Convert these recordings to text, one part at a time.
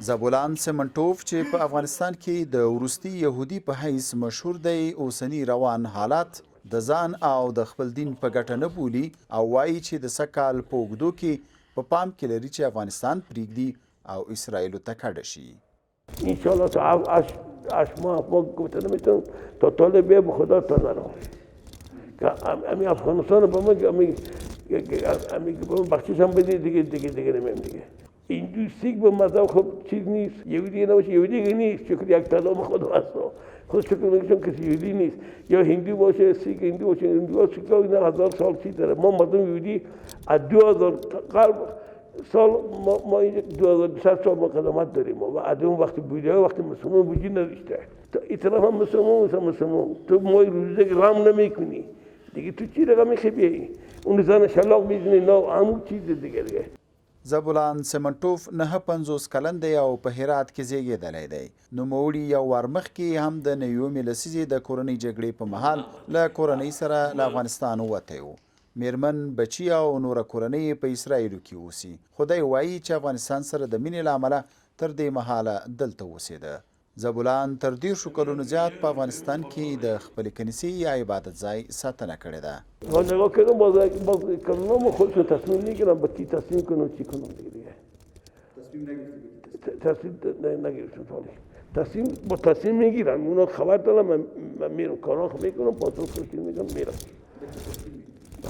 زبولان سمنټوف چې په افغانستان کې د وروستي یهودي په حیث مشهور دی اوسنی روان حالات د ځان او د خپل دین په ګټه نه بولي او وایي چې د سکال په اوږدو کې په پام کې لري چې افغانستان پریږدي او اسرائیلو ته کډه شي. انشالله تا 8 ماه ما گفته نمیتونم تا طالب به خدا تا نرم که امی افغانستان به من امی بخشش هم بده دیگه نمیم دیگه اینجوری به مذهب خب چیز نیست یهودی نباشه یهودی نیست شکر یک کلام خدا هست خود شکر میگم کسی یهودی نیست یا هندو باشه سیک هندو باشه هندو شکر اینا 1000 سال چی داره ما مردم یهودی از 2000 قرن سال ما 2200 سال مقدمت داریم و از اون وقتی بوده وقتی مسلمان وجود نداشته این طرف هم مسلمان تو ما روزه رام نمیکنی دیگه تو چی رقم خبیه اون زن شلاق میزنی نه همون چیز دیگه. زبولان سمنټوف 59 کلن دی او په هرات کې زیږیدلی دی. نوموړي یو وار مخکې هم د نیومې لسیزې د کورنۍ جګړې په مهال له کورنۍ سره له افغانستان ووتی و. میرمن بچي او نوره کورنۍ په اسرائیلو کې اوسي. خو دی وایي چې افغانستان سره د مینې له امله تر دې مهاله دلته اوسېده. زبولان تر 10 کلونو زیات په افغانستان کې د خپلې کنیسې یا عبادت ځای ساتنه کړې ده. من نگاه کردم باز کلام خودشون تصمیم میگیرن با کی تصمیم کنن چی کنن دیگه. تصمیم نگرفتن با تصمیم میگیرن اونا خبر دارن من میرم کارا میکنم پاتون خوشی میگم میرم.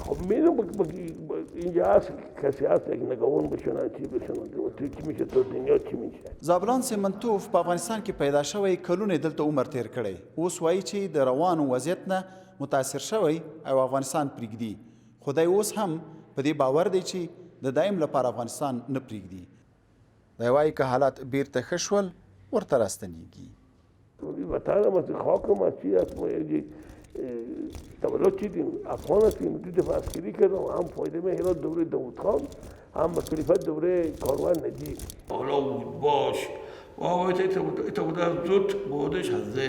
خب میرم اینجا هست کسی هست یک نگاهون بشنن چی بشنن تو چی میشه تو دنیا چی میشه. زابلان سمنټوف په افغانستان کې پیدا شوی کلونه دلته عمر تیر کړی. اوس وایي چې د روانو وضعیت نه متاثر شوی او افغانستان پریږدي. خدای اوس هم په دې باور دی چې د دایم لپاره افغانستان نه پریږدي. دی وایي که حالات بیرته ښه شول ورته راستنیږي. وطن ما خاک ما چی است ما تولد چیدیم افغان هستیم تو دفاع عسکری کردم هم فایده من هرات دوره داود خان هم به خلیفت دوره کاروان نجیب حالا بود باش تا بود از زود بودش هزه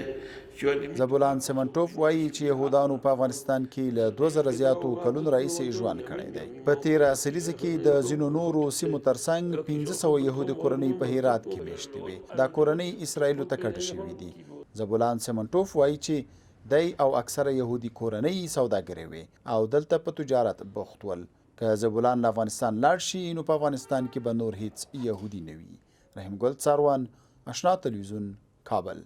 زبولان سمنټوف وایي چې یهودانو په افغانستان کې له 2000 زیاتو کلونو راهیسې ژوند کړی دی. په تېره سلیزه کې د ځینو نورو سیمو ترڅنګ 1500 یهودي کورنۍ په هرات کې میشتې وې. دا کورنۍ اسرائیلو ته کډه شوي دي. زبولان سمنټوف وایي چې دی او اکثره یهودي کورنۍ سوداګرې وې او دلته په تجارت بوخت ول. که زبولان له افغانستان لاړ شي نو په افغانستان کې به نور هیڅ یهودي نه وي. رحیم ګل څاروان، اشنا تلویزیون، کابل.